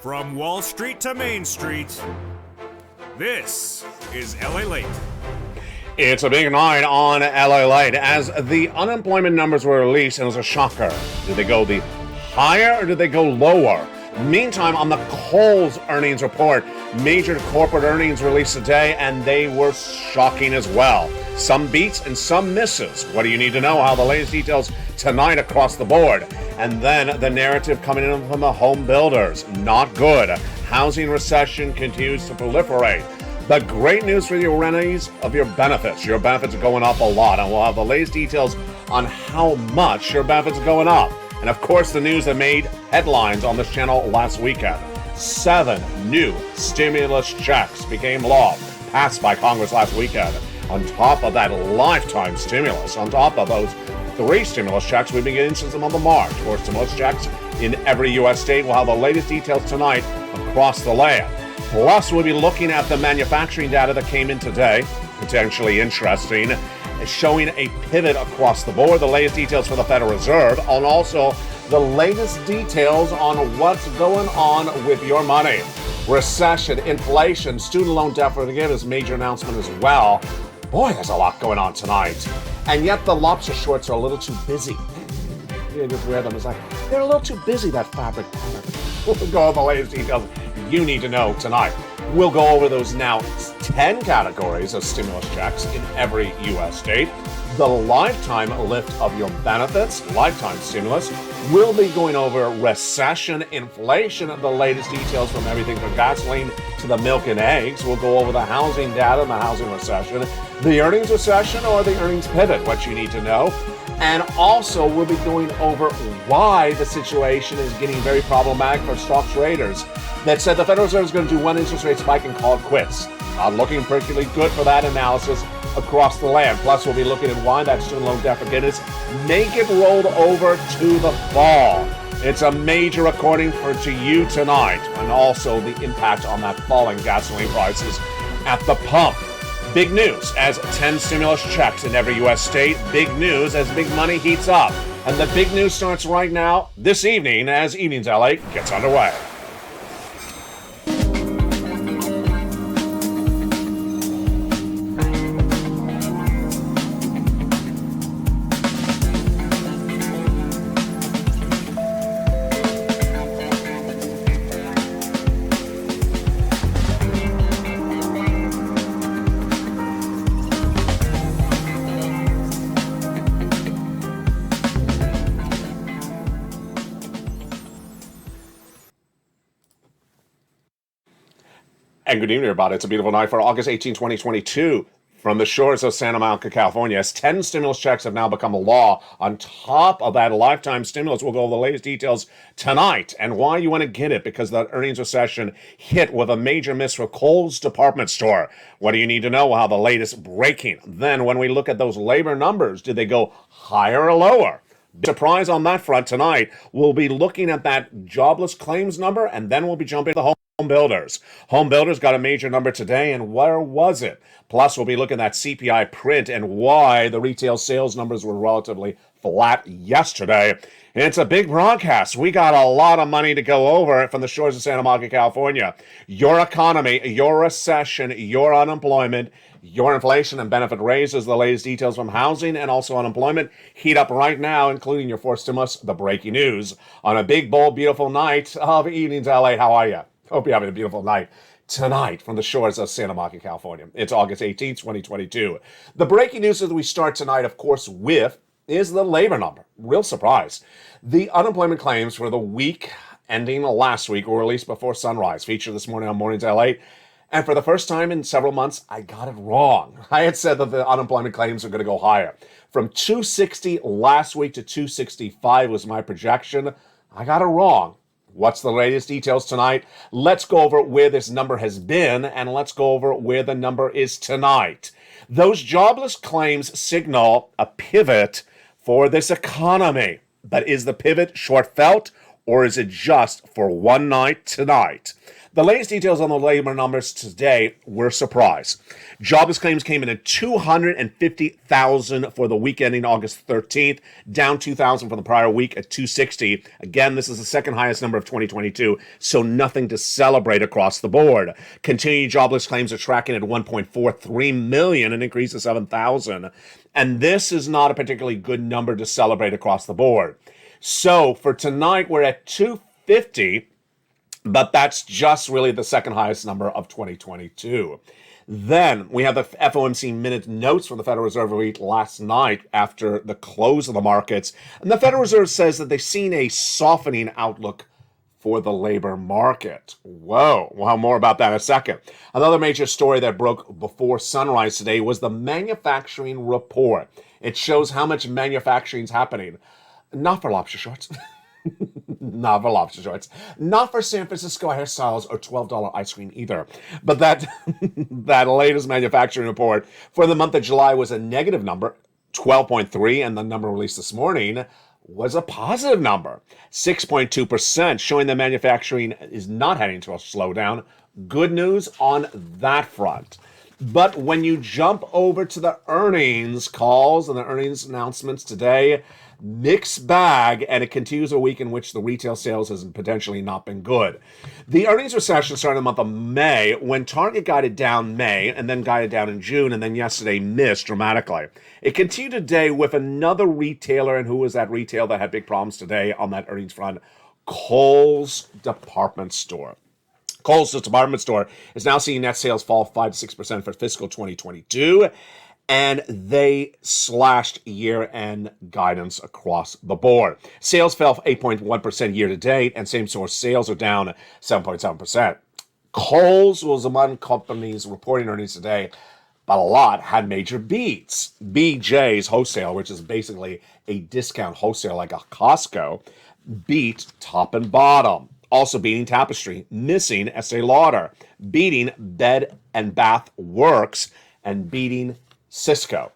From Wall Street to Main Street, this is LALATE. It's a big night on LALATE as the unemployment numbers were released, and it was a shocker. Did they go the higher or did they go lower? Meantime, on the Kohl's earnings report, major corporate earnings released today, and they were shocking as well. Some beats and some misses. What do you need to know? How the latest details tonight across the board. And then the narrative coming in from the home builders. Not good. Housing recession continues to proliferate. The great news for your renties of your benefits. Your benefits are going up a lot, and we'll have the latest details on how much your benefits are going up. And of course, the news that made headlines on this channel last weekend. 7 new stimulus checks became law, passed by Congress last weekend. On top of that lifetime stimulus, on top of those 3 stimulus checks we've been getting since the month of March. 4 stimulus checks in every U.S. state. We'll have the latest details tonight across the land. Plus, we'll be looking at the manufacturing data that came in today, potentially interesting, showing a pivot across the board, the latest details for the Federal Reserve, and also the latest details on what's going on with your money. Recession, inflation, student loan debt forgiveness, major announcement as well. Boy, there's a lot going on tonight. And yet the lobster shorts are a little too busy. You just wear them, it's like, they're a little too busy, that fabric pattern. We'll go over the latest details you need to know tonight. We'll go over those now 10 categories of stimulus checks in every U.S. state. The lifetime lift of your benefits, lifetime stimulus. We'll be going over recession, inflation, the latest details from everything from gasoline to the milk and eggs. We'll go over the housing data and the housing recession, the earnings recession or the earnings pivot, what you need to know. And also, we'll be going over why the situation is getting very problematic for stock traders that said the Federal Reserve is going to do one interest rate spike and call it quits. Not looking particularly good for that analysis across the land. Plus, we'll be looking at why that student loan debt forgiveness may get rolled over to the fall. It's a major recording to you tonight, and also the impact on that falling gasoline prices at the pump. Big news as 10 stimulus checks in every U.S. state. Big news as big money heats up. And the big news starts right now, this evening, as Evenings LA gets underway. And good evening, everybody. It's a beautiful night for August 18, 2022. From the shores of Santa Monica, California, as 10 stimulus checks have now become a law. On top of that lifetime stimulus, we'll go over the latest details tonight and why you want to get it, because that earnings recession hit with a major miss for Kohl's department store. What do you need to know? How the latest breaking. Then when we look at those labor numbers, did they go higher or lower? Surprise on that front tonight. We'll be looking at that jobless claims number, and then we'll be jumping to the home builders. Home builders got a major number today, and where was it? Plus, we'll be looking at that CPI print and why the retail sales numbers were relatively flat yesterday. It's a big broadcast. We got a lot of money to go over from the shores of Santa Monica, California. Your economy, your recession, your unemployment, your inflation and benefit raises, the latest details from housing and also unemployment heat up right now, including your 4 stimulus, the breaking news on a big, bold, beautiful night of Evenings LA. How are you? Hope you're having a beautiful night tonight from the shores of Santa Monica, California. It's August 18th, 2022. The breaking news that we start tonight, of course, with is the labor number. Real surprise. The unemployment claims for the week ending last week were released before sunrise. Featured this morning on Mornings LA. And for the first time in several months, I got it wrong. I had said that the unemployment claims are going to go higher. From 260 last week to 265 was my projection. I got it wrong. What's the latest details tonight? Let's go over where this number has been, and let's go over where the number is tonight. Those jobless claims signal a pivot for this economy. But is the pivot short-felt or is it just for one night tonight? The latest details on the labor numbers today were a surprise. Jobless claims came in at 250,000 for the week ending August 13th, down 2,000 from the prior week at 260. Again, this is the second highest number of 2022, so nothing to celebrate across the board. Continued jobless claims are tracking at 1.43 million, an increase of 7,000. And this is not a particularly good number to celebrate across the board. So for tonight, we're at 250. But that's just really the second highest number of 2022. Then we have the FOMC minute notes from the Federal Reserve released last night after the close of the markets. And the Federal Reserve says that they've seen a softening outlook for the labor market. Whoa, we'll have more about that in a second. Another major story that broke before sunrise today was the manufacturing report. It shows how much manufacturing is happening. Not for lobster shorts. Not for lobster shorts. Not for San Francisco hairstyles or $12 ice cream either. But that latest manufacturing report for the month of July was a negative number, 12.3, and the number released this morning was a positive number, 6.2%, showing that manufacturing is not heading to a slowdown. Good news on that front. But when you jump over to the earnings calls and the earnings announcements today, mixed bag, and it continues a week in which the retail sales has potentially not been good. The earnings recession started in the month of May when Target guided down May and then guided down in June and then yesterday missed dramatically. It continued today with another retailer, and who was that retail that had big problems today on that earnings front? Kohl's department store. Kohl's department store is now seeing net sales fall 5 to 6% for fiscal 2022. And they slashed year-end guidance across the board. Sales fell 8.1% year-to-date, and same-store sales are down 7.7%. Kohl's was among companies reporting earnings today, but a lot had major beats. BJ's Wholesale, which is basically a discount wholesale like a Costco, beat top and bottom. Also beating Tapestry, missing Estee Lauder, beating Bed and Bath Works, and beating Cisco.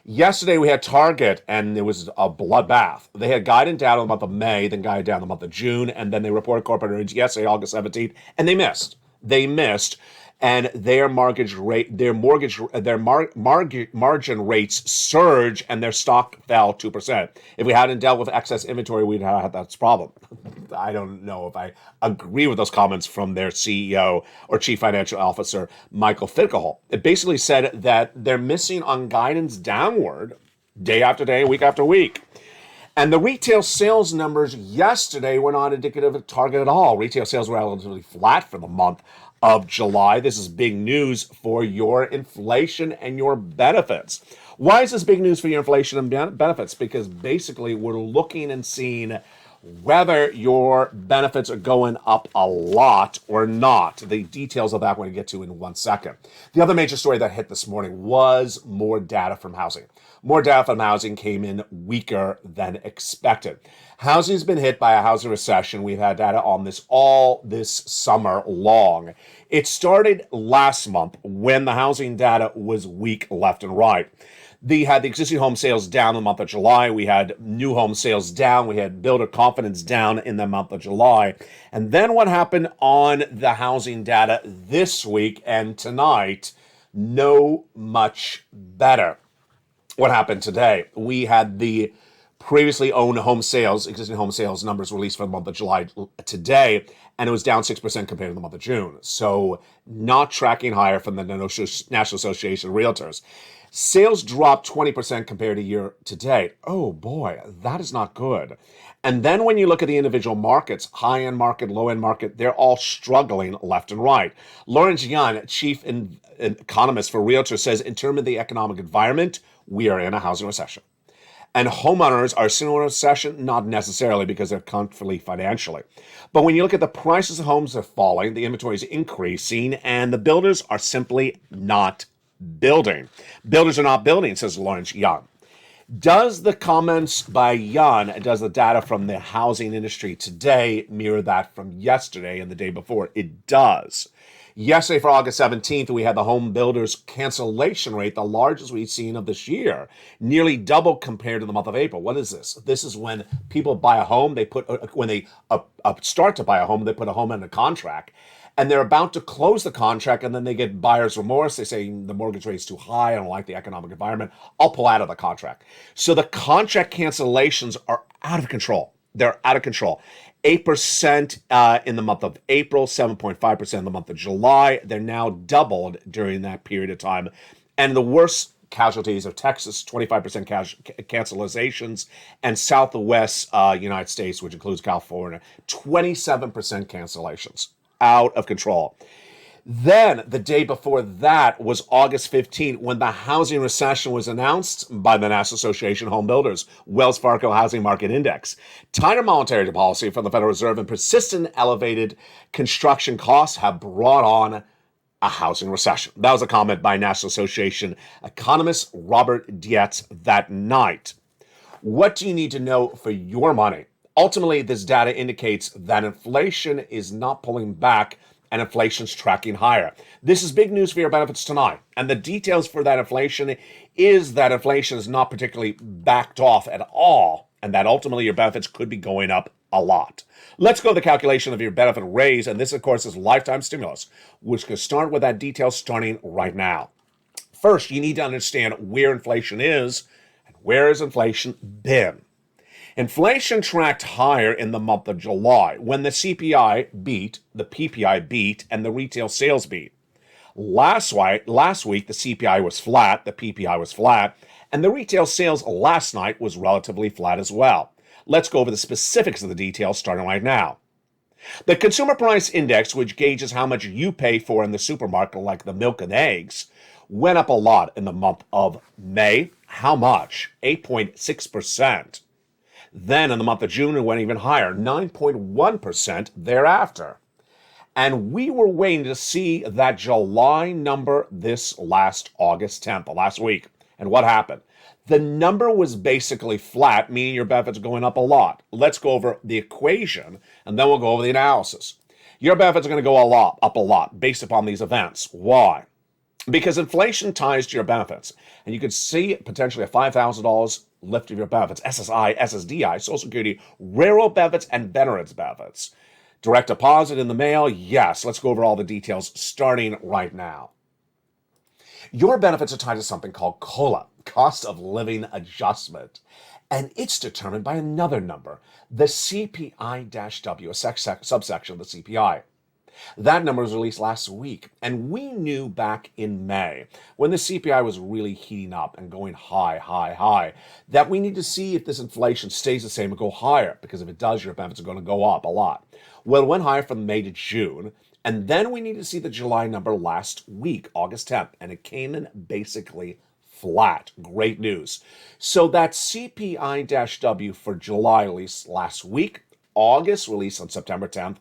Yesterday we had Target, and it was a bloodbath. They had guided down in the month of May, then guided down in the month of June, and then they reported corporate earnings yesterday, August 17th, and they missed. And their margin rates surge, and their stock fell 2%. If we hadn't dealt with excess inventory, we'd have had that problem. I don't know if I agree with those comments from their CEO or Chief Financial Officer, Michael Finkelhol. It basically said that they're missing on guidance downward day after day, week after week. And the retail sales numbers yesterday were not indicative of Target at all. Retail sales were relatively flat for the month of July. This is big news for your inflation and your benefits. Why is this big news for your inflation and benefits? Because basically we're looking and seeing whether your benefits are going up a lot or not. The details of that we're going to get to in 1 second. The other major story that hit this morning was more data from housing. More data from housing came in weaker than expected. Housing's been hit by a housing recession. We've had data on this all this summer long. It started last month when the housing data was weak left and right. They had the existing home sales down in the month of July. We had new home sales down. We had builder confidence down in the month of July. And then what happened on the housing data this week and tonight? No much better. What happened today? We had the previously owned home sales, existing home sales numbers released for the month of July today, and it was down 6% compared to the month of June. So not tracking higher from the National Association of Realtors. Sales dropped 20% compared to year to date. Oh boy, that is not good. And then when you look at the individual markets, high-end market, low-end market, they're all struggling left and right. Lawrence Yun, chief economist for Realtors, says in terms of the economic environment, we are in a housing recession. And homeowners are still in a recession, not necessarily because they're comfortably financially. But when you look at the prices of homes are falling, the inventory is increasing, and the builders are simply not building. Builders are not building, says Lawrence Young. Does the comments by Young, does the data from the housing industry today mirror that from yesterday and the day before? It does. Yesterday, for August 17th, we had the home builders cancellation rate, the largest we've seen of this year, nearly double compared to the month of April. What is this? This is when people buy a home, when they start to buy a home, they put a home under contract, and they're about to close the contract, and then they get buyer's remorse. They say the mortgage rate is too high, I don't like the economic environment, I'll pull out of the contract. So the contract cancellations are out of control. They're out of control. 8% in the month of April, 7.5% in the month of July. They're now doubled during that period of time. And the worst casualties are Texas, 25% cancelizations, and Southwest United States, which includes California, 27% cancellations. Out of control. Then the day before that was August 15th, when the housing recession was announced by the National Association of Home Builders, Wells Fargo Housing Market Index. Tighter monetary policy from the Federal Reserve and persistent elevated construction costs have brought on a housing recession. That was a comment by National Association economist Robert Dietz that night. What do you need to know for your money? Ultimately, this data indicates that inflation is not pulling back and inflation's tracking higher. This is big news for your benefits tonight. And the details for that inflation is that inflation is not particularly backed off at all, and that ultimately your benefits could be going up a lot. Let's go to the calculation of your benefit raise, and this, of course, is lifetime stimulus, which can start with that detail starting right now. First, you need to understand where inflation is and where has inflation been. Inflation tracked higher in the month of July when the CPI beat, the PPI beat, and the retail sales beat. Last week, the CPI was flat, the PPI was flat, and the retail sales last night was relatively flat as well. Let's go over the specifics of the details starting right now. The Consumer Price Index, which gauges how much you pay for in the supermarket, like the milk and eggs, went up a lot in the month of May. How much? 8.6%. Then in the month of June, it went even higher, 9.1% thereafter. And we were waiting to see that July number this last August 10th, the last week. And what happened? The number was basically flat, meaning your benefits are going up a lot. Let's go over the equation, and then we'll go over the analysis. Your benefits are going to go up a lot based upon these events. Why? Because inflation ties to your benefits. And you could see potentially a $5,000 lift of your benefits, SSI, SSDI, Social Security, railroad benefits, and veterans benefits. Direct deposit in the mail, yes. Let's go over all the details starting right now. Your benefits are tied to something called COLA, cost of living adjustment. And it's determined by another number, the CPI-W, a subsection of the CPI. That number was released last week, and we knew back in May, when the CPI was really heating up and going high, that we need to see if this inflation stays the same or go higher, because if it does, your benefits are going to go up a lot. Well, it went higher from May to June, and then we need to see the July number last week, August 10th, and it came in basically flat. Great news. So that CPI-W for July released last week, August released on September 10th,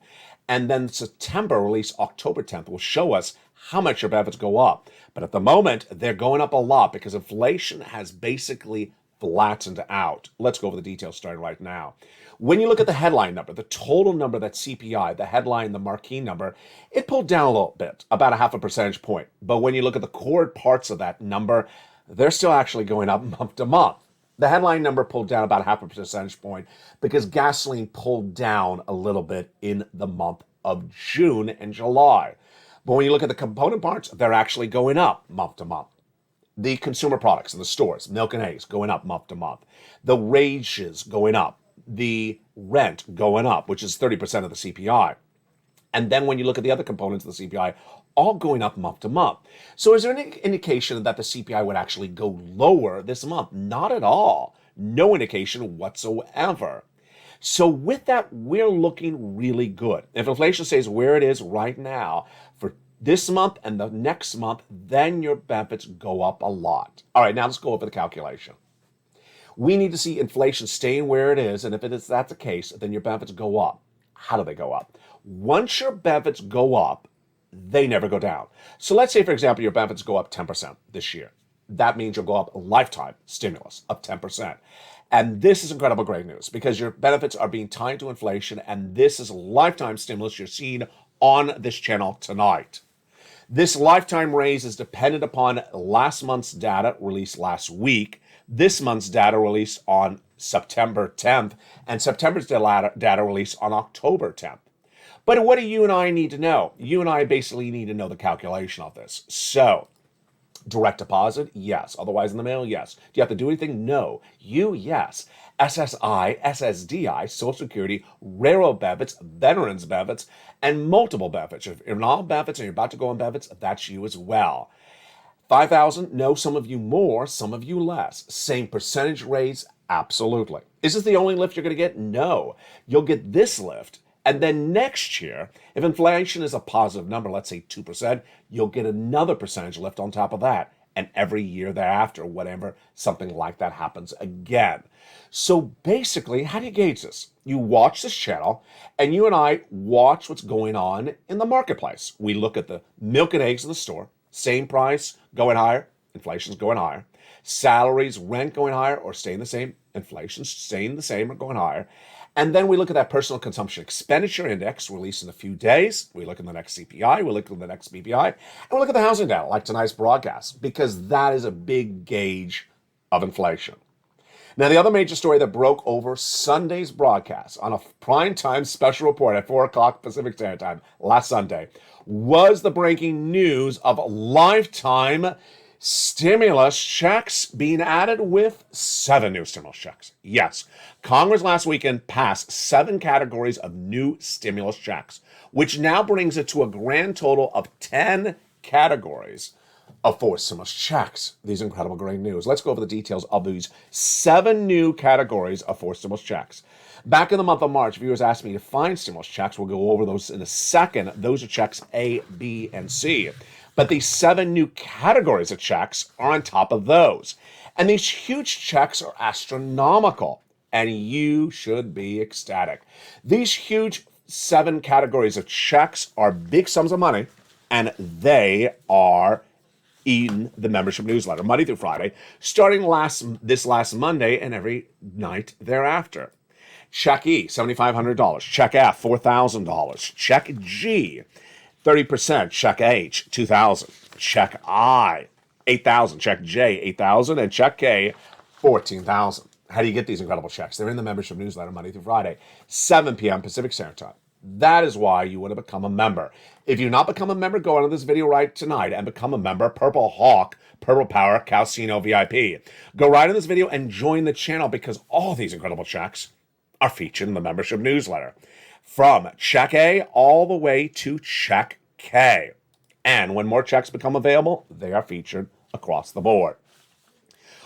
and then September release, October 10th, will show us how much your benefits go up. But at the moment, they're going up a lot because inflation has basically flattened out. Let's go over the details starting right now. When you look at the headline number, the total number, that CPI, the headline, the marquee number, it pulled down a little bit, about a half a percentage point. But when you look at the core parts of that number, they're still actually going up month to month. The headline number pulled down about half a percentage point because gasoline pulled down a little bit in the month of June and July. But when you look at the component parts, they're actually going up month to month. The consumer products in the stores, milk and eggs, going up month to month. The wages going up. The rent going up, which is 30% of the CPI. And then when you look at the other components of the CPI, all going up month to month. So is there any indication that the CPI would actually go lower this month? Not at all. No indication whatsoever. So with that, we're looking really good. If inflation stays where it is right now for this month and the next month, then your benefits go up a lot. All right, now let's go over the calculation. We need to see inflation staying where it is, and if that's the case, then your benefits go up. How do they go up? Once your benefits go up, they never go down. So let's say, for example, your benefits go up 10% this year. That means you'll go up a lifetime stimulus of 10%. And this is incredible great news because your benefits are being tied to inflation, and this is a lifetime stimulus you're seeing on this channel tonight. This lifetime raise is dependent upon last month's data released last week, this month's data released on September 10th, and September's data released on October 10th. But what do you and I need to know? You and I basically need to know the calculation of this. So, direct deposit? Yes. Otherwise in the mail? Yes. Do you have to do anything? No. Yes. SSI, SSDI, Social Security, railroad benefits, veterans benefits, and multiple benefits. If you're not on benefits and you're about to go on benefits, that's you as well. 5,000? No, some of you more, some of you less. Same percentage raise? Absolutely. Is this the only lift you're going to get? No. You'll get this lift. And then next year, if inflation is a positive number, let's say 2%, you'll get another percentage lift on top of that. And every year thereafter, whenever something like that happens again. So basically, how do you gauge this? You watch this channel, and you and I watch what's going on in the marketplace. We look at the milk and eggs in the store, same price, going higher, inflation's going higher. Salaries, rent going higher or staying the same, inflation's staying the same or going higher. And then we look at that personal consumption expenditure index released in a few days. We look at the next CPI, we look at the next BPI, and we look at the housing data, like tonight's broadcast, because that is a big gauge of inflation. Now, the other major story that broke over Sunday's broadcast on a primetime special report at 4 o'clock Pacific Standard Time last Sunday was the breaking news of lifetime stimulus checks being added with 7 new stimulus checks. Yes, Congress last weekend passed 7 categories of new stimulus checks, which now brings it to a grand total of 10 categories of 4 stimulus checks. These incredible great news. Let's go over the details of these 7 new categories of 4 stimulus checks. Back in the month of March, viewers asked me to find stimulus checks. We'll go over those in a second. Those are checks A, B, and C. But these 7 new categories of checks are on top of those. And these huge checks are astronomical, and you should be ecstatic. These huge 7 categories of checks are big sums of money, and they are in the membership newsletter, Monday through Friday, starting this last Monday and every night thereafter. Check E, $7,500. Check F, $4,000. Check G, 30%. Check H, $2,000. Check I, $8,000. Check J, $8,000. And check K, $14,000. How do you get these incredible checks? They're in the membership newsletter Monday through Friday, 7 p.m. Pacific Standard Time. That is why you want to become a member. If you've not become a member, go on to this video right tonight and become a member. Purple Hawk, Purple Power, Calcino VIP. Go right in this video and join the channel because all these incredible checks are featured in the membership newsletter. From check A all the way to check K. And when more checks become available, they are featured across the board.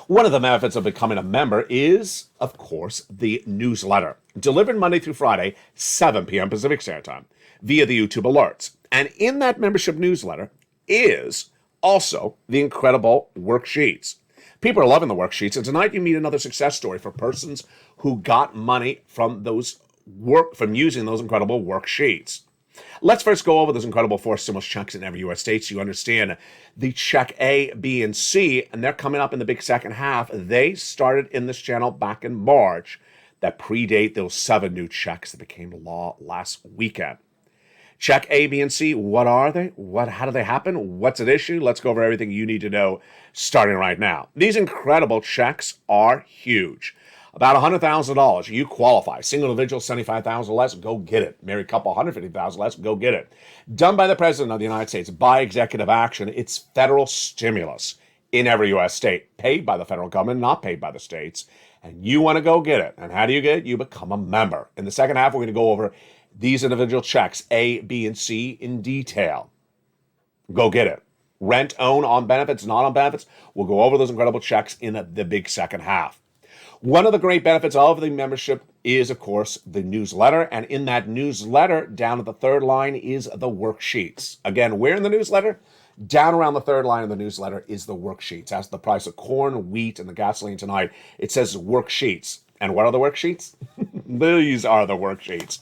One of the benefits of becoming a member is, of course, the newsletter, delivered Monday through Friday, 7 p.m. Pacific Standard Time, via the YouTube alerts. And in that membership newsletter is also the incredible worksheets. People are loving the worksheets, and tonight you meet another success story for persons who got money from using those incredible worksheets. Let's first go over those incredible 4 stimulus checks in every U.S. state so you understand the check A, B, and C, and they're coming up in the big second half. They started in this channel back in March that predate those 7 new checks that became law last weekend. Check A, B, and C, what are they? How do they happen? What's at issue? Let's go over everything you need to know starting right now. These incredible checks are huge. About $100,000, you qualify. Single individual, $75,000 less, go get it. Married couple, $150,000 less, go get it. Done by the President of the United States by executive action. It's federal stimulus in every U.S. state, paid by the federal government, not paid by the states. And you want to go get it. And how do you get it? You become a member. In the second half, we're going to go over these individual checks, A, B, and C, in detail. Go get it. Rent, own, on benefits, not on benefits. We'll go over those incredible checks in the big second half. One of the great benefits of the membership is, of course, the newsletter. And in that newsletter, down at the third line is the worksheets. Again, where in the newsletter? Down around the third line of the newsletter is the worksheets. As the price of corn, wheat, and the gasoline tonight, it says worksheets. And what are the worksheets? These are the worksheets.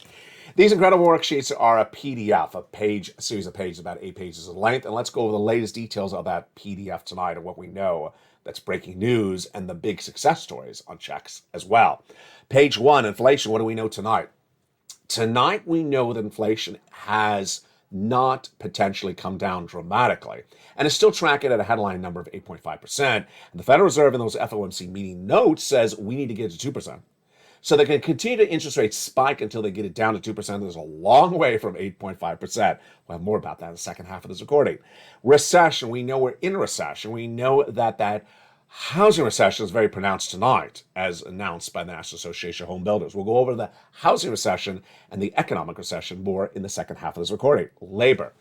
These incredible worksheets are a PDF, a series of pages, about 8 pages in length. And let's go over the latest details of that PDF tonight and what we know that's breaking news and the big success stories on checks as well. Page 1, inflation. What do we know tonight? Tonight we know that inflation has not potentially come down dramatically. And it's still tracking at a headline number of 8.5%. And the Federal Reserve in those FOMC meeting notes says we need to get to 2%. So they can continue to interest rates spike until they get it down to 2%. There's a long way from 8.5%. We'll have more about that in the second half of this recording. Recession, we know we're in a recession. We know that housing recession is very pronounced tonight, as announced by the National Association of Home Builders. We'll go over the housing recession and the economic recession more in the second half of this recording. Labor.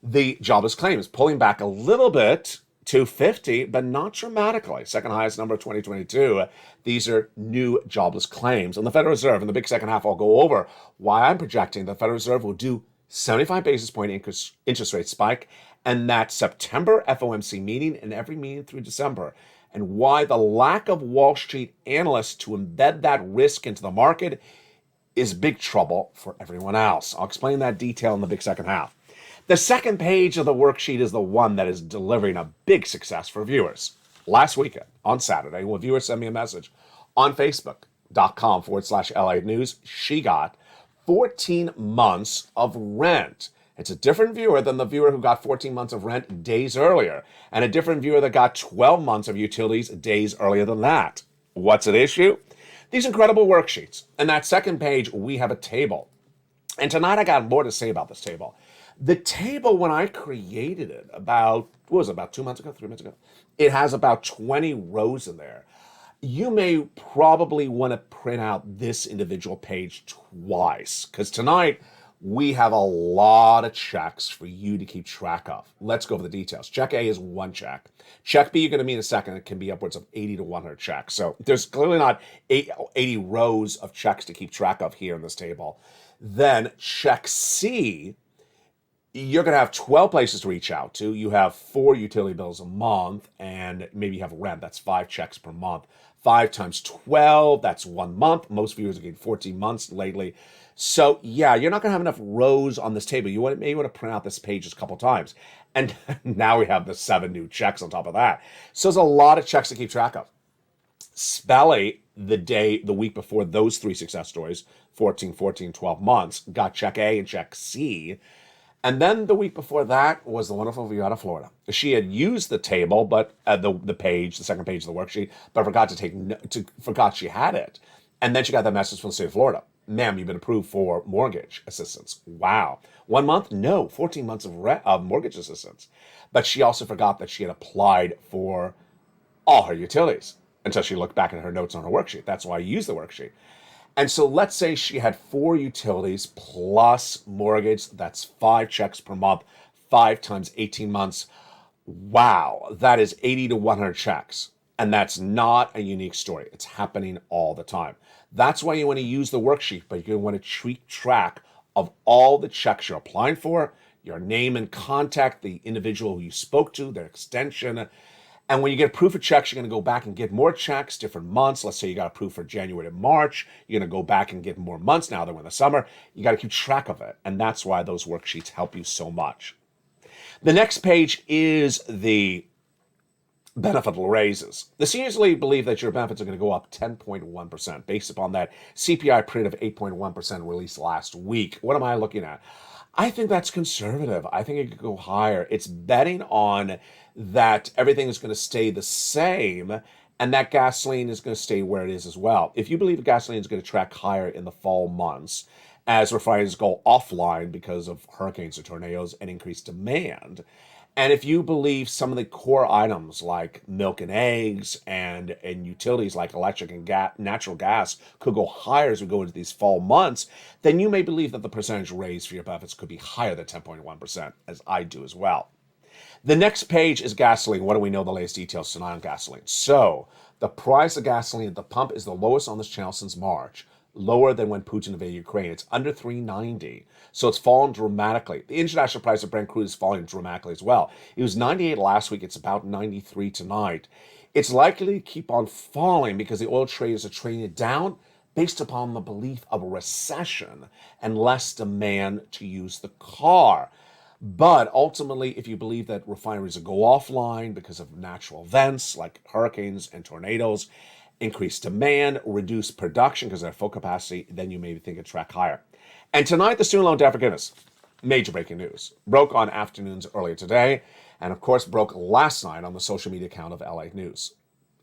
The jobless claim is pulling back a little bit to 50, but not dramatically. Second highest number of 2022. These are new jobless claims. And the Federal Reserve, in the big second half, I'll go over why I'm projecting the Federal Reserve will do 75 basis point interest rate spike and that September FOMC meeting and every meeting through December, and why the lack of Wall Street analysts to embed that risk into the market is big trouble for everyone else. I'll explain that detail in the big second half. The second page of the worksheet is the one that is delivering a big success for viewers. Last weekend, on Saturday, when viewers sent me a message on Facebook.com/LATE News, she got 14 months of rent. It's a different viewer than the viewer who got 14 months of rent days earlier, and a different viewer that got 12 months of utilities days earlier than that. What's at issue? These incredible worksheets. And that second page, we have a table. And tonight I got more to say about this table. The table, when I created it about 2 months ago, 3 months ago, it has about 20 rows in there. You may probably want to print out this individual page twice, because tonight we have a lot of checks for you to keep track of. Let's go over the details. Check A is one check. Check B, you're going to meet in a second. It can be upwards of 80 to 100 checks. So there's clearly not 80 rows of checks to keep track of here in this table. Then check C, you're going to have 12 places to reach out to. You have 4 utility bills a month, and maybe you have rent. That's 5 checks per month. 5 times 12, that's 1 month. Most viewers are getting 14 months lately. So yeah, you're not going to have enough rows on this table. You may want to print out this page just a couple times. And now we have the 7 new checks on top of that. So there's a lot of checks to keep track of. Spelly, the week before those 3 success stories, 14, 12 months, got check A and check C. And then the week before that was the wonderful view out of Florida. She had used the table, but the second page of the worksheet, but forgot she had it. And then she got that message from the state of Florida. Ma'am, you've been approved for mortgage assistance. Wow. 1 month? No, 14 months of mortgage assistance. But she also forgot that she had applied for all her utilities until she looked back at her notes on her worksheet. That's why I used the worksheet. And so let's say she had 4 utilities plus mortgage. That's 5 checks per month, 5 times 18 months. Wow, that is 80 to 100 checks. And that's not a unique story. It's happening all the time. That's why you want to use the worksheet, but you're going to keep track of all the checks you're applying for, your name and contact, the individual who you spoke to, their extension. And when you get approved for checks, you're going to go back and get more checks, different months. Let's say you got approved for January to March. You're going to go back and get more months now that we're in the summer. You got to keep track of it. And that's why those worksheets help you so much. The next page is the benefit raises. The seniors believe that your benefits are going to go up 10.1% based upon that CPI print of 8.1% released last week. What am I looking at? I think that's conservative. I think it could go higher. It's betting on that everything is going to stay the same and that gasoline is going to stay where it is as well. If you believe gasoline is going to track higher in the fall months as refineries go offline because of hurricanes or tornadoes and increased demand, and if you believe some of the core items like milk and eggs and utilities like electric and natural gas could go higher as we go into these fall months, then you may believe that the percentage raise for your benefits could be higher than 10.1%, as I do as well. The next page is gasoline. What do we know the latest details tonight on gasoline? So the price of gasoline at the pump is the lowest on this channel since March. Lower than when Putin invaded Ukraine. It's under $3.90. So it's fallen dramatically. The international price of Brent crude is falling dramatically as well. It was 98 last week. It's about 93 tonight. It's likely to keep on falling because the oil traders are trading it down based upon the belief of a recession and less demand to use the car. But ultimately, if you believe that refineries will go offline because of natural events like hurricanes and tornadoes, increased demand, reduced production because of their full capacity, then you maybe think it track higher. And tonight, the student loan debt forgiveness. Major breaking news. Broke on afternoons earlier today, and of course broke last night on the social media account of LA News.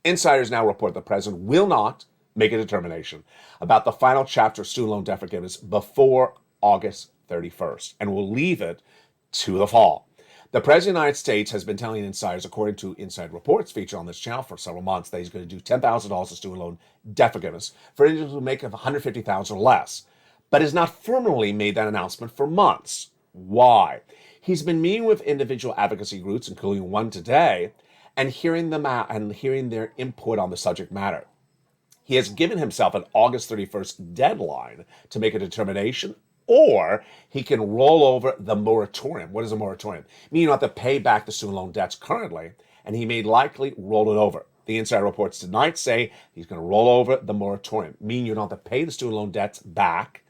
Insiders now report the president will not make a determination about the final chapter of student loan debt forgiveness before August 31st, and will leave it to the fall. The President of the United States has been telling insiders, according to inside reports featured on this channel for several months, that he's going to do $10,000 of student loan debt forgiveness for individuals who make $150,000 or less, but has not formally made that announcement for months. Why? He's been meeting with individual advocacy groups, including one today, and hearing them out and hearing their input on the subject matter. He has given himself an August 31st deadline to make a determination, or he can roll over the moratorium. What is a moratorium? Meaning you don't have to pay back the student loan debts currently, and he may likely roll it over. The insider reports tonight say he's going to roll over the moratorium, meaning you don't have to pay the student loan debts back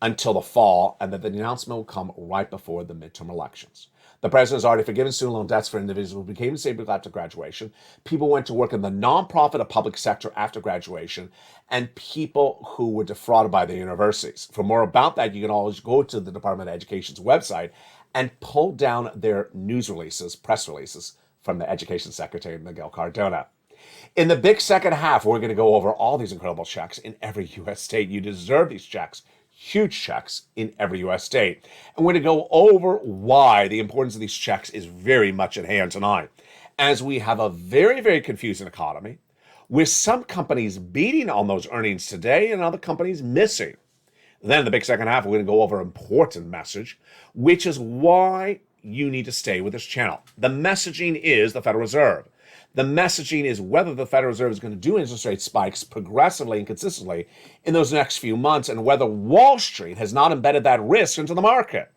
until the fall, and that the announcement will come right before the midterm elections. The president has already forgiven student loan debts for individuals who became disabled after graduation, people who went to work in the nonprofit or public sector after graduation, and people who were defrauded by the universities. For more about that, you can always go to the Department of Education's website and pull down their news releases, press releases, from the Education Secretary, Miguel Cardona. In the big second half, we're going to go over all these incredible checks in every U.S. state. You deserve these checks. Huge checks in every U.S. state. And we're going to go over why the importance of these checks is very much at hand tonight, as we have a very, very confusing economy, with some companies beating on those earnings today and other companies missing. Then in the big second half, we're going to go over an important message, which is why you need to stay with this channel. The messaging is the Federal Reserve. The messaging is whether the Federal Reserve is going to do interest rate spikes progressively and consistently in those next few months, and whether Wall Street has not embedded that risk into the market.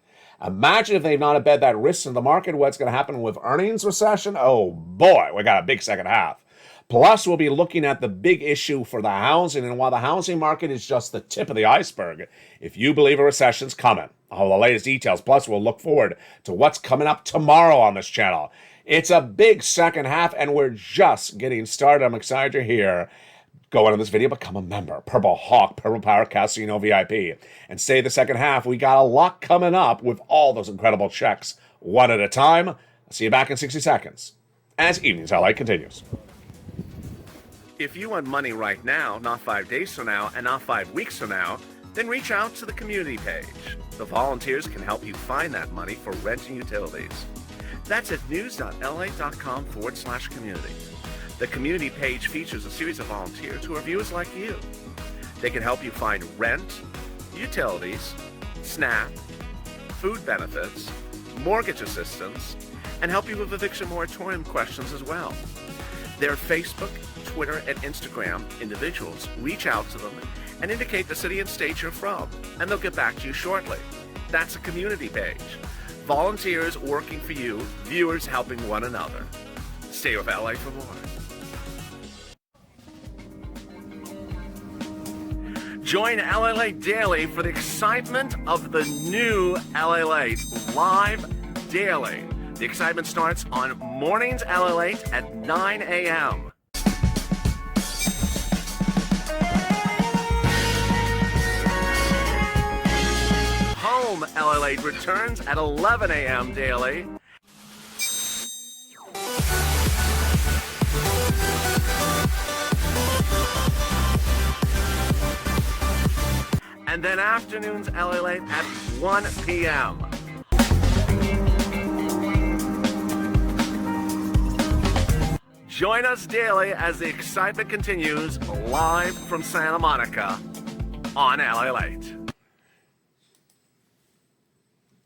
Imagine if they've not embedded that risk into the market, what's going to happen with earnings recession? Oh boy, we got a big second half. Plus, we'll be looking at the big issue for the housing, and while the housing market is just the tip of the iceberg, if you believe a recession's coming, all the latest details. Plus, we'll look forward to what's coming up tomorrow on this channel. It's a big second half, and we're just getting started. I'm excited you're here. Go into this video, become a member. Purple Hawk, Purple Power Casino VIP. And stay the second half. We got a lot coming up with all those incredible checks, one at a time. I'll see you back in 60 seconds as Evenings Highlight continues. If you want money right now, not 5 days from now, and not 5 weeks from now, then reach out to the community page. The volunteers can help you find that money for rent and utilities. That's at news.la.com/community. The community page features a series of volunteers who are viewers like you. They can help you find rent, utilities, SNAP, food benefits, mortgage assistance, and help you with eviction moratorium questions as well. Their Facebook, Twitter, and Instagram individuals reach out to them and indicate the city and state you're from, and they'll get back to you shortly. That's a community page. Volunteers working for you, viewers helping one another. Stay with LA for more. Join LALATE Daily for the excitement of the new LALATE live daily. The excitement starts on mornings LALATE at 9 a.m. Home LALATE returns at 11 a.m. daily. And then afternoons LALATE at 1 p.m. Join us daily as the excitement continues live from Santa Monica on LALATE.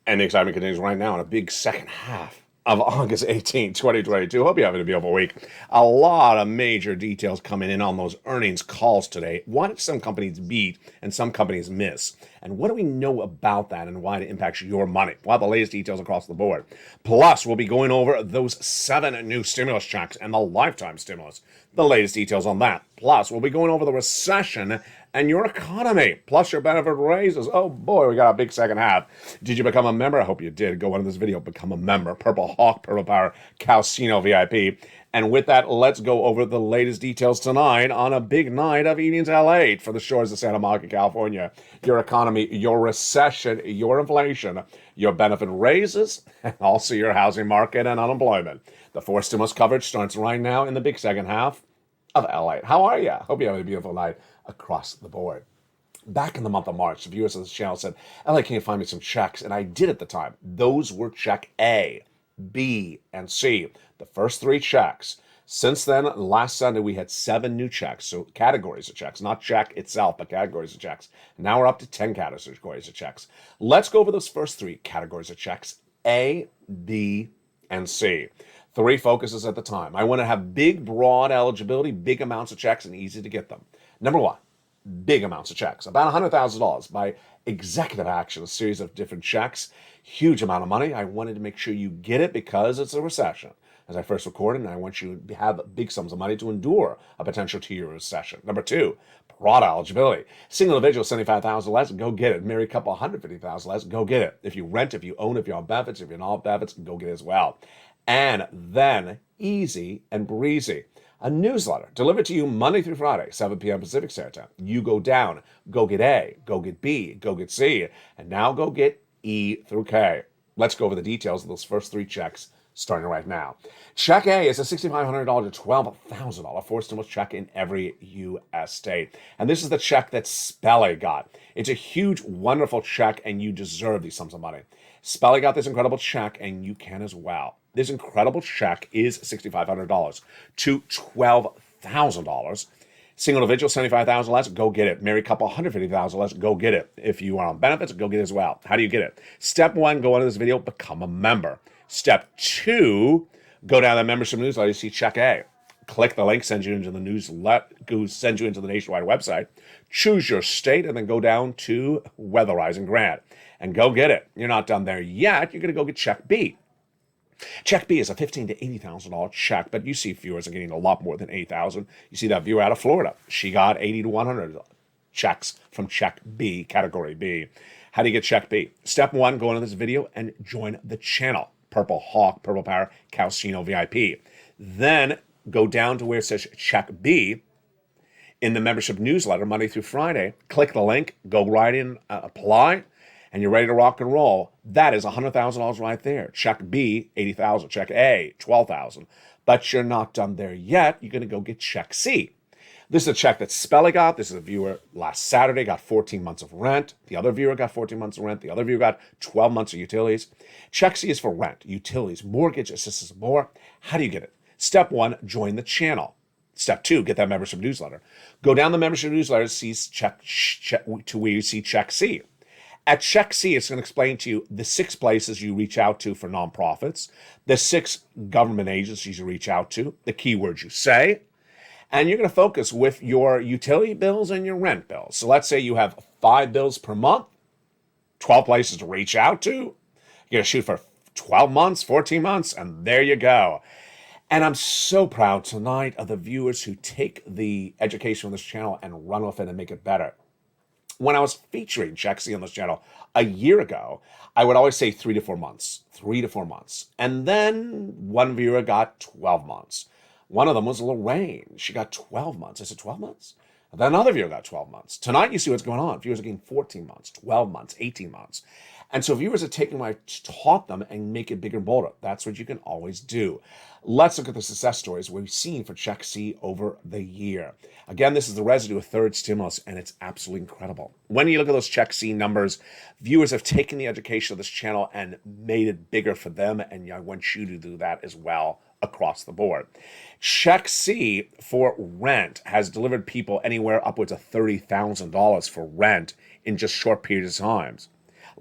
And the excitement continues right now in a big second half of August 18, 2022. Hope you're having a beautiful week. A lot of major details coming in on those earnings calls today. Why did some companies beat and some companies miss? And what do we know about that and why it impacts your money? We'll have the latest details across the board. Plus, we'll be going over those 7 new stimulus checks and the lifetime stimulus. The latest details on that. Plus, we'll be going over the recession and your economy, plus your benefit raises. Oh boy, we got a big second half. Did you become a member? I hope you did. Go into this video, become a member. Purple Hawk, Purple Power Casino VIP. And with that, let's go over the latest details tonight on a big night of evenings LALATE for the shores of Santa Monica, California. Your economy, your recession, your inflation, your benefit raises, and also your housing market and unemployment. The 4 stimulus coverage starts right now in the big second half of LA. How are you? Hope you have a beautiful night across the board. Back in the month of March, the viewers of this channel said, LA, can you find me some checks? And I did at the time. Those were check A, B, and C. The first 3 checks. Since then, last Sunday, we had 7 new checks. So categories of checks, not check itself, but categories of checks. Now we're up to 10 categories of checks. Let's go over those first 3 categories of checks, A, B, and C. 3 focuses at the time. I want to have big, broad eligibility, big amounts of checks, and easy to get them. Number 1, big amounts of checks, about $100,000 by executive action, a series of different checks, huge amount of money. I wanted to make sure you get it because it's a recession. As I first recorded, and I want you to have big sums of money to endure a potential 2-year recession. Number 2, broad eligibility. Single individual, $75,000 less, go get it. Married couple, $150,000 less, go get it. If you rent, if you own, if you're on benefits, if you're not on benefits, go get it as well. And then easy and breezy. A newsletter delivered to you Monday through Friday, 7 p.m. Pacific Standard Time. You go down, go get A, go get B, go get C, and now go get E through K. Let's go over the details of those first 3 checks starting right now. Check A is a $6,500 to $12,000 4 stimulus check in every U.S. state. And this is the check that Spelly got. It's a huge, wonderful check, and you deserve these sums of money. Spelly got this incredible check, and you can as well. This incredible check is $6,500 to $12,000. Single individual, $75,000 less, go get it. Married couple, $150,000 less, go get it. If you are on benefits, go get it as well. How do you get it? Step 1, go into this video, become a member. Step 2, go down to the membership newsletter, you see check A. Click the link, sends you into the newsletter, sends you into the nationwide website. Choose your state, and then go down to Weatherizing Grant. And go get it. You're not done there yet. You're going to go get check B. Check B is a $15,000 to $80,000 check, but you see viewers are getting a lot more than $8,000. You see that viewer out of Florida. She got $80 to $100 checks from check B, category B. How do you get check B? Step 1, go into this video and join the channel. Purple Hawk, Purple Power, Calcino VIP. Then go down to where it says check B in the membership newsletter Monday through Friday. Click the link, go right in, apply, and you're ready to rock and roll. That is $100,000 right there. Check B, $80,000. Check A, $12,000. But you're not done there yet. You're going to go get check C. This is a check that Spelly got. This is a viewer last Saturday, got 14 months of rent. The other viewer got 14 months of rent. The other viewer got 12 months of utilities. Check C is for rent, utilities, mortgage, assistance, more. How do you get it? Step 1, join the channel. Step 2, get that membership newsletter. Go down the membership newsletter, see check to where you see check C. At check C, it's going to explain to you the 6 places you reach out to for nonprofits, the 6 government agencies you reach out to, the keywords you say, and you're going to focus with your utility bills and your rent bills. So let's say you have 5 bills per month, 12 places to reach out to. You're going to shoot for 12 months, 14 months, and there you go. And I'm so proud tonight of the viewers who take the education on this channel and run with it and make it better. When I was featuring Check C on this channel a year ago, I would always say 3 to 4 months, 3 to 4 months. And then one viewer got 12 months. One of them was Lorraine. She got 12 months. I said, 12 months? And then another viewer got 12 months. Tonight, you see what's going on. Viewers are getting 14 months, 12 months, 18 months. And so viewers are taking what I taught them and make it bigger and bolder. That's what you can always do. Let's look at the success stories we've seen for Check C over the year. Again, this is the residue of third stimulus, and it's absolutely incredible. When you look at those Check C numbers, viewers have taken the education of this channel and made it bigger for them, and I want you to do that as well across the board. Check C for rent has delivered people anywhere upwards of $30,000 for rent in just short periods of time.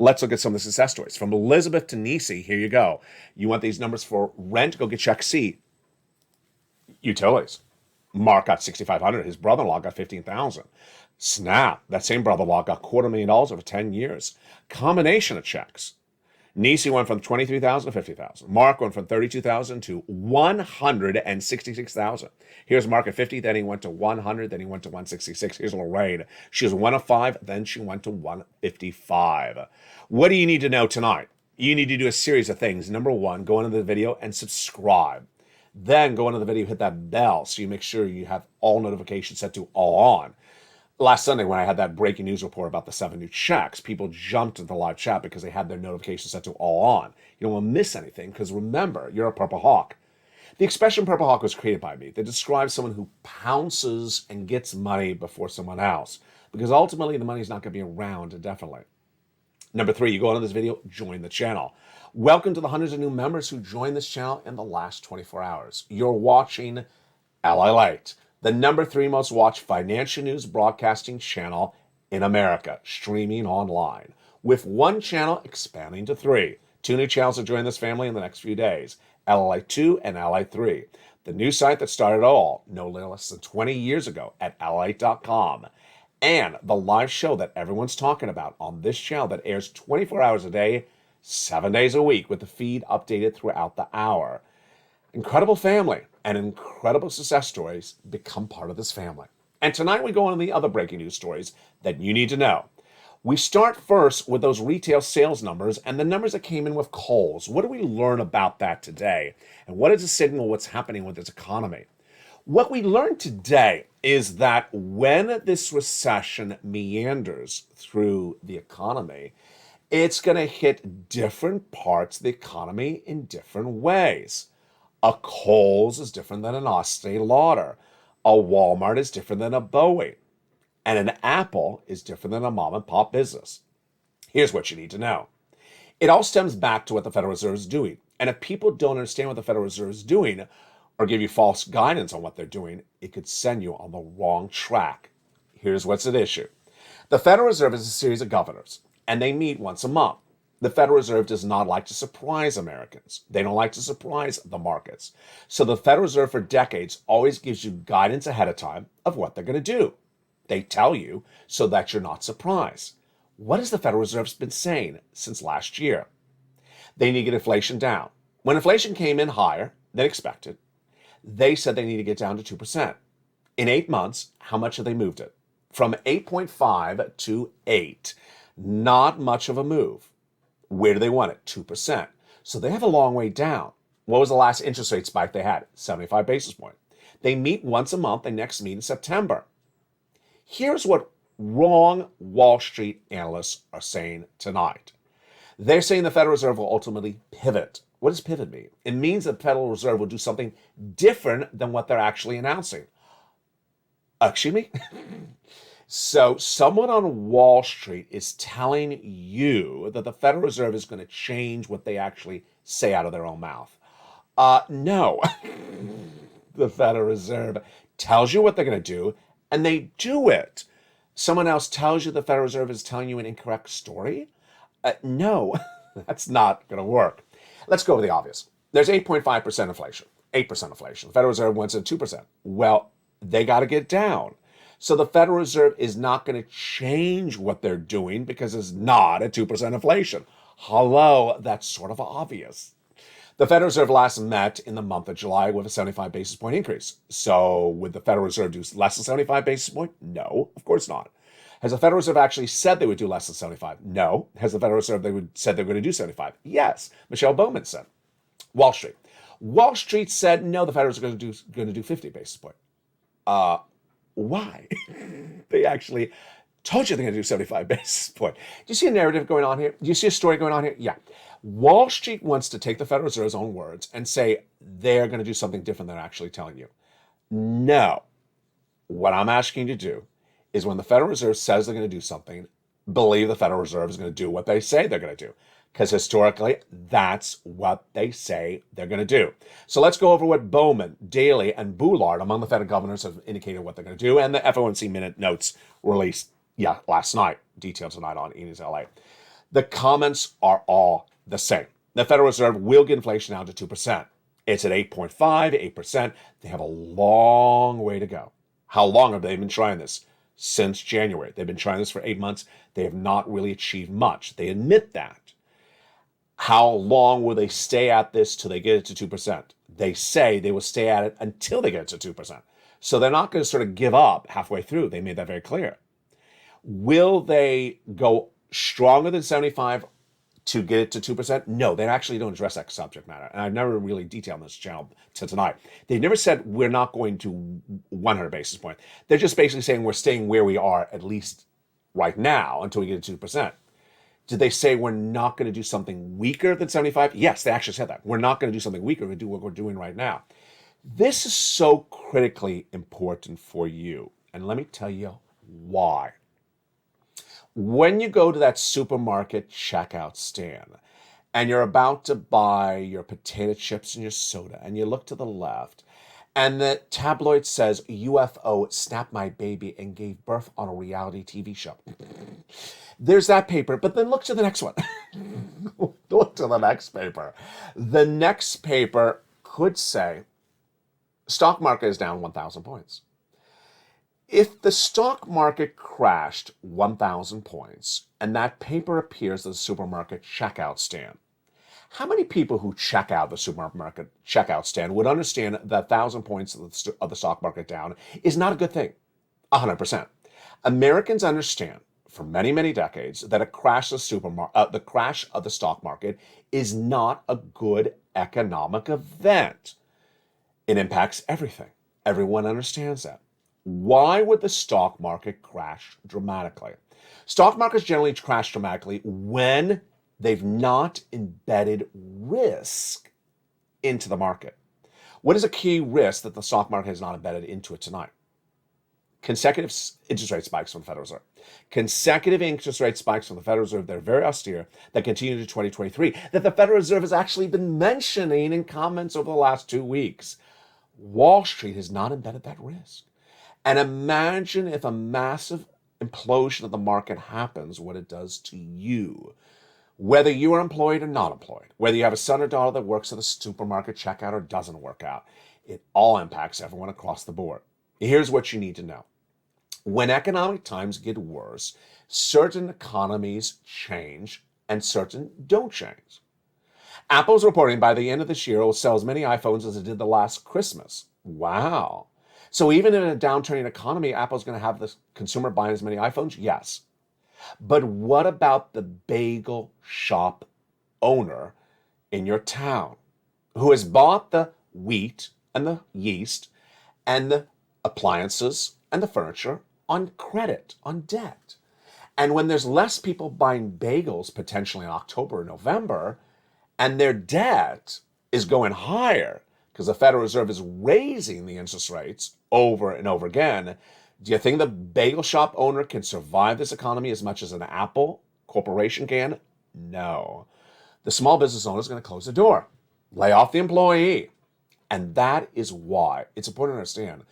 Let's look at some of the success stories. From Elizabeth to Nisi, here you go. You want these numbers for rent? Go get Check C. Utilities. Mark got $6,500. His brother-in-law got $15,000. Snap. That same brother-in-law got $250,000 over 10 years. Combination of checks. Nisi went from $23,000 to $50,000. Mark went from $32,000 to $166,000. Here's Mark at 50, then he went to 100, then he went to 166. Here's Lorraine. She was 1 of 5, then she went to 155. What do you need to know tonight? You need to do a series of things. Number 1, go into the video and subscribe. Then go into the video, hit that bell so you make sure you have all notifications set to all on. Last Sunday, when I had that breaking news report about the 7 new checks, people jumped into the live chat because they had their notifications set to all on. You don't want to miss anything because remember, you're a Purple Hawk. The expression Purple Hawk was created by me. They describe someone who pounces and gets money before someone else because ultimately the money's not going to be around indefinitely. Number 3, you go into this video, join the channel. Welcome to the hundreds of new members who joined this channel in the last 24 hours. You're watching LALATE, the number 3 most watched financial news broadcasting channel in America, streaming online, with one channel expanding to 3. 2 new channels to join this family in the next few days, LALATE 2 and LALATE 3. The new site that started it all, no less than 20 years ago at LALATE.com. And the live show that everyone's talking about on this channel that airs 24 hours a day, 7 days a week, with the feed updated throughout the hour. Incredible family and incredible success stories become part of this family. And tonight we go on the other breaking news stories that you need to know. We start first with those retail sales numbers and the numbers that came in with Kohl's. What do we learn about that today? And what does it signal what's happening with this economy? What we learned today is that when this recession meanders through the economy, it's going to hit different parts of the economy in different ways. A Kohl's is different than an Estee Lauder. A Walmart is different than a Boeing. And an Apple is different than a mom and pop business. Here's what you need to know. It all stems back to what the Federal Reserve is doing. And if people don't understand what the Federal Reserve is doing, or give you false guidance on what they're doing, it could send you on the wrong track. Here's what's at issue. The Federal Reserve is a series of governors, and they meet once a month. The Federal Reserve does not like to surprise Americans. They don't like to surprise the markets. So the Federal Reserve for decades always gives you guidance ahead of time of what they're going to do. They tell you so that you're not surprised. What has the Federal Reserve been saying since last year? They need to get inflation down. When inflation came in higher than expected, they said they need to get down to 2%. In 8 months, how much have they moved it? From 8.5 to 8. Not much of a move. Where do they want it? 2%. So they have a long way down. What was the last interest rate spike they had? 75 basis points. They meet once a month. They next meet in September. Here's what wrong Wall Street analysts are saying tonight. They're saying the Federal Reserve will ultimately pivot. What does pivot mean? It means the Federal Reserve will do something different than what they're actually announcing. Excuse me? So someone on Wall Street is telling you that the Federal Reserve is going to change what they actually say out of their own mouth. No. The Federal Reserve tells you what they're going to do, and they do it. Someone else tells you the Federal Reserve is telling you an incorrect story? No, that's not going to work. Let's go over the obvious. There's 8.5% inflation, 8% inflation. The Federal Reserve wants at 2%. Well, they got to get down. So the Federal Reserve is not going to change what they're doing because it's not at 2% inflation. Hello, that's sort of obvious. The Federal Reserve last met in the month of July with a 75 basis point increase. So would the Federal Reserve do less than 75 basis point? No, of course not. Has the Federal Reserve actually said they would do less than 75? No. Has the Federal Reserve said they were going to do 75? Yes. Michelle Bowman said. Wall Street. Wall Street said no. The Federal Reserve is going to do 50 basis point. Why? They actually told you they're going to do 75 basis point. Do you see a narrative going on here? Do you see a story going on here? Yeah. Wall Street wants to take the Federal Reserve's own words and say they're going to do something different than they're actually telling you. No. What I'm asking you to do is when the Federal Reserve says they're going to do something, believe the Federal Reserve is going to do what they say they're going to do. Because historically, that's what they say they're going to do. So let's go over what Bowman, Daly, and Boulard, among the Fed governors, have indicated what they're going to do, and the FOMC minute notes released last night, detailed tonight on E-News LA. The comments are all the same. The Federal Reserve will get inflation down to 2%. It's at 8.5, 8%. They have a long way to go. How long have they been trying this? Since January. They've been trying this for 8 months. They have not really achieved much. They admit that. How long will they stay at this till they get it to 2%? They say they will stay at it until they get it to 2%. So they're not going to sort of give up halfway through. They made that very clear. Will they go stronger than 75 to get it to 2%? No, they actually don't address that subject matter. And I've never really detailed on this channel to tonight. They never said we're not going to 100 basis points. They're just basically saying we're staying where we are, at least right now, until we get to 2%. Did they say we're not going to do something weaker than 75? Yes, they actually said that. We're not going to do something weaker. We're going to do what we're doing right now. This is so critically important for you. And let me tell you why. When you go to that supermarket checkout stand and you're about to buy your potato chips and your soda, and you look to the left and the tabloid says UFO snapped my baby and gave birth on a reality TV show. There's that paper, but then look to the next one. Look to the next paper. The next paper could say stock market is down 1,000 points. If the stock market crashed 1,000 points and that paper appears at the supermarket checkout stand, how many people who check out the supermarket checkout stand would understand that 1,000 points of the stock market down is not a good thing? 100%. Americans understand for many, many decades that the crash of the stock market is not a good economic event. It impacts everything. Everyone understands that. Why would the stock market crash dramatically? Stock markets generally crash dramatically when they've not embedded risk into the market. What is a key risk that the stock market has not embedded into it tonight? Consecutive interest rate spikes from the Federal Reserve. Consecutive interest rate spikes from the Federal Reserve, they're very austere, that continue to 2023, that the Federal Reserve has actually been mentioning in comments over the last 2 weeks. Wall Street has not embedded that risk. And imagine if a massive implosion of the market happens, what it does to you. Whether you are employed or not employed, whether you have a son or daughter that works at a supermarket checkout or doesn't work out, it all impacts everyone across the board. Here's what you need to know. When economic times get worse, certain economies change and certain don't change. Apple's reporting by the end of this year it will sell as many iPhones as it did the last Christmas. Wow. So even in a downturning economy, Apple's going to have the consumer buying as many iPhones? Yes. But what about the bagel shop owner in your town who has bought the wheat and the yeast and the appliances and the furniture on credit, on debt? And when there's less people buying bagels potentially in October or November, and their debt is going higher because the Federal Reserve is raising the interest rates over and over again, do you think the bagel shop owner can survive this economy as much as an Apple corporation can? No. The small business owner is going to close the door, lay off the employee. And that is why it's important to understand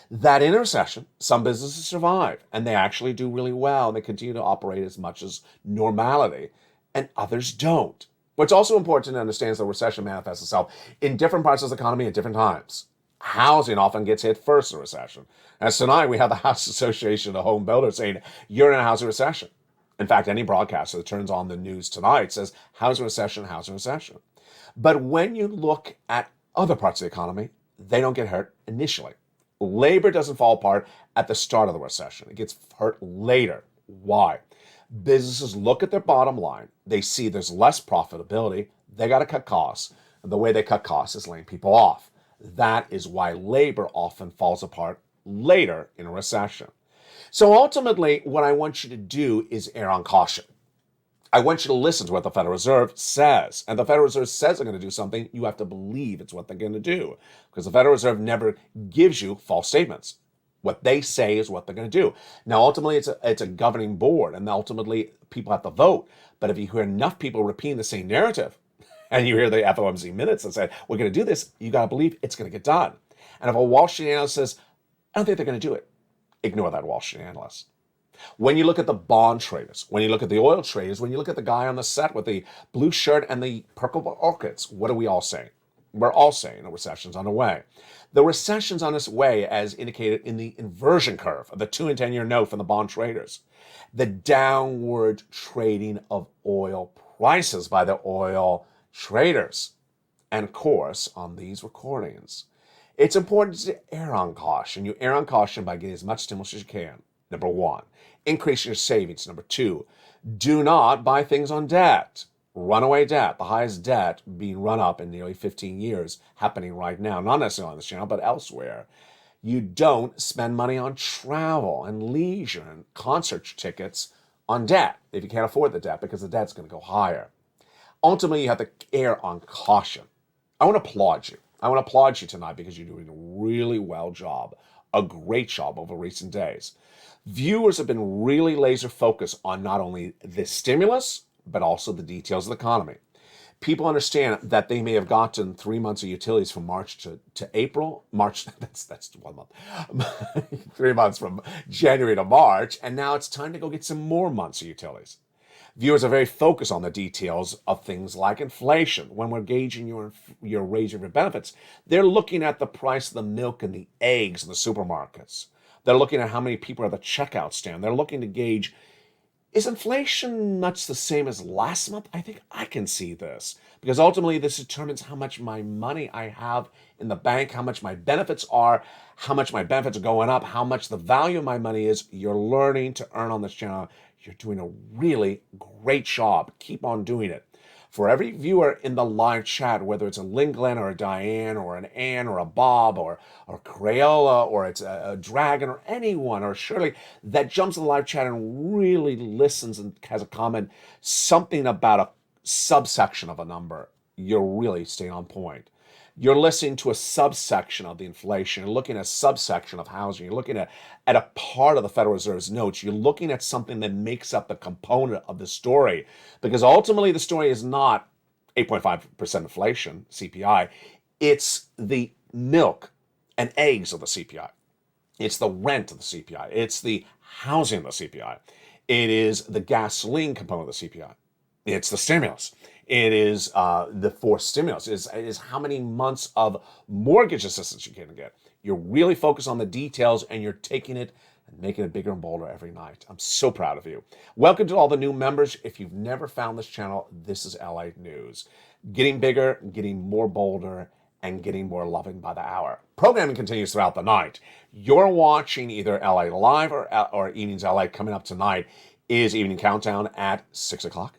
that in a recession, some businesses survive and they actually do really well and they continue to operate as much as normality, and others don't. What's also important to understand is the recession manifests itself in different parts of the economy at different times. Housing often gets hit first in a recession. As tonight, we have the House Association of Home Builders saying, you're in a housing recession. In fact, any broadcaster that turns on the news tonight says, housing recession, housing recession. But when you look at other parts of the economy, they don't get hurt initially. Labor doesn't fall apart at the start of the recession. It gets hurt later. Why? Businesses look at their bottom line. They see there's less profitability. They got to cut costs. And the way they cut costs is laying people off. That is why labor often falls apart later in a recession. So ultimately, what I want you to do is err on caution. I want you to listen to what the Federal Reserve says. And the Federal Reserve says they're going to do something. You have to believe it's what they're going to do. Because the Federal Reserve never gives you false statements. What they say is what they're going to do. Now, ultimately, it's a governing board, and ultimately, people have to vote. But if you hear enough people repeating the same narrative, and you hear the FOMC minutes that say, we're going to do this, you got to believe it's going to get done. And if a Wall Street analyst says, I don't think they're going to do it, ignore that Wall Street analyst. When you look at the bond traders, when you look at the oil traders, when you look at the guy on the set with the blue shirt and the purple orchids, what are we all saying? We're all saying a recession's on the way. The recession's on its way as indicated in the inversion curve of the 2 and 10-year note from the bond traders. The downward trading of oil prices by the oil traders. And of course, on these recordings, it's important to err on caution. You err on caution by getting as much stimulus as you can. Number one, increase your savings. Number two, do not buy things on debt. Runaway debt, the highest debt being run up in nearly 15 years, happening right now, not necessarily on this channel, but elsewhere. You don't spend money on travel and leisure and concert tickets on debt if you can't afford the debt, because the debt's going to go higher. Ultimately, you have to err on caution. I want to applaud you. I want to applaud you tonight because you're doing a really well job, a great job over recent days. Viewers have been really laser focused on not only the stimulus, but also the details of the economy. People understand that they may have gotten 3 months of utilities from March to April. March, that's 1 month. 3 months from January to March, and now it's time to go get some more months of utilities. Viewers are very focused on the details of things like inflation. When we're gauging your raise of your benefits, they're looking at the price of the milk and the eggs in the supermarkets. They're looking at how many people are at the checkout stand. They're looking to gauge, is inflation much the same as last month? I think I can see this, because ultimately this determines how much my money I have in the bank, how much my benefits are, how much my benefits are going up, how much the value of my money is. You're learning to earn on this channel. You're doing a really great job. Keep on doing it. For every viewer in the live chat, whether it's a Linglen or a Diane or an Ann or a Bob or Crayola or it's a Dragon or anyone or Shirley that jumps in the live chat and really listens and has a comment, something about a subsection of a number, you're really staying on point. You're listening to a subsection of the inflation. You're looking at a subsection of housing. You're looking at a part of the Federal Reserve's notes. You're looking at something that makes up the component of the story. Because ultimately, the story is not 8.5% inflation, CPI. It's the milk and eggs of the CPI. It's the rent of the CPI. It's the housing of the CPI. It is the gasoline component of the CPI. It's the stimulus. It is the forced stimulus. It is how many months of mortgage assistance you can get. You're really focused on the details, and you're taking it and making it bigger and bolder every night. I'm so proud of you. Welcome to all the new members. If you've never found this channel, this is LA News. Getting bigger, getting more bolder, and getting more loving by the hour. Programming continues throughout the night. You're watching either LA Live or Evenings LA. Coming up tonight is Evening Countdown at 6 o'clock.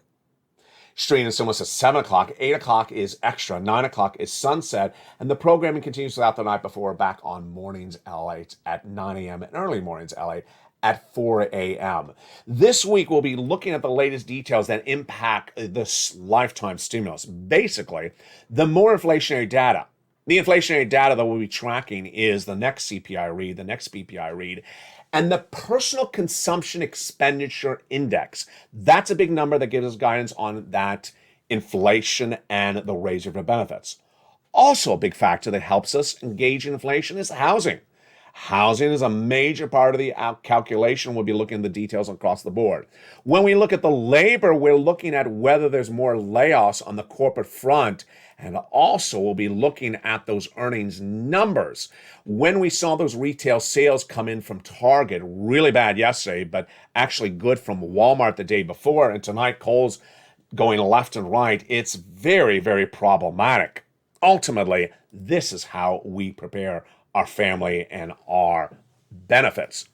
Streaming Stimulus at 7 o'clock, 8 o'clock is Extra, 9 o'clock is Sunset, and the programming continues throughout the night before we're back on Mornings LA at 9 a.m. and Early Mornings LA at 4 a.m. This week, we'll be looking at the latest details that impact this lifetime stimulus. Basically, the more inflationary data. The inflationary data that we'll be tracking is the next CPI read, the next PPI read, and the personal consumption expenditure index. That's a big number that gives us guidance on that inflation and the raise of your benefits. Also, a big factor that helps us engage in inflation is housing. Housing is a major part of the calculation. We'll be looking at the details across the board. When we look at the labor, we're looking at whether there's more layoffs on the corporate front. And also, we'll be looking at those earnings numbers. When we saw those retail sales come in from Target, really bad yesterday, but actually good from Walmart the day before, and tonight Kohl's going left and right, it's very, very problematic. Ultimately, this is how we prepare our family and our benefits.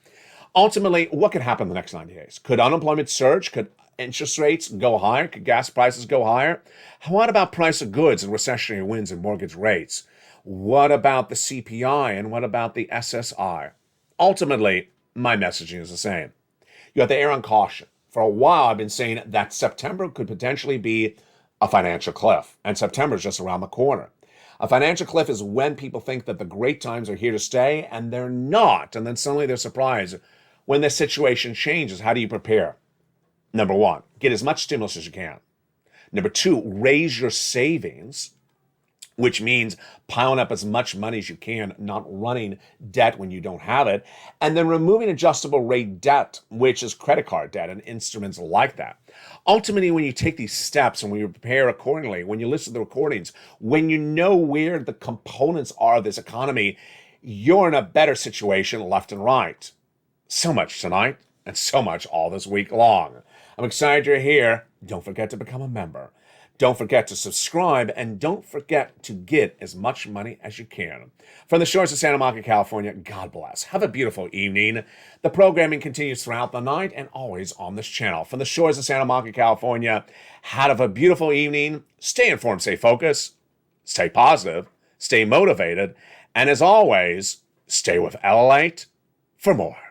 Ultimately, what could happen in the next 90 days? Could unemployment surge? Could interest rates go higher? Could gas prices go higher? What about price of goods and recessionary winds and mortgage rates? What about the CPI and what about the SSI? Ultimately, my messaging is the same. You have to err on caution. For a while, I've been saying that September could potentially be a financial cliff, and September is just around the corner. A financial cliff is when people think that the great times are here to stay, and they're not, and then suddenly they're surprised when the situation changes. How do you prepare? Number one, get as much stimulus as you can. Number two, raise your savings, which means piling up as much money as you can, not running debt when you don't have it, and then removing adjustable rate debt, which is credit card debt and instruments like that. Ultimately, when you take these steps and when you prepare accordingly, when you listen to the recordings, when you know where the components are of this economy, you're in a better situation left and right. So much tonight and so much all this week long. I'm excited you're here. Don't forget to become a member. Don't forget to subscribe, and don't forget to get as much money as you can. From the shores of Santa Monica, California, God bless. Have a beautiful evening. The programming continues throughout the night and always on this channel. From the shores of Santa Monica, California, have a beautiful evening. Stay informed, stay focused, stay positive, stay motivated, and as always, stay with LALATE for more.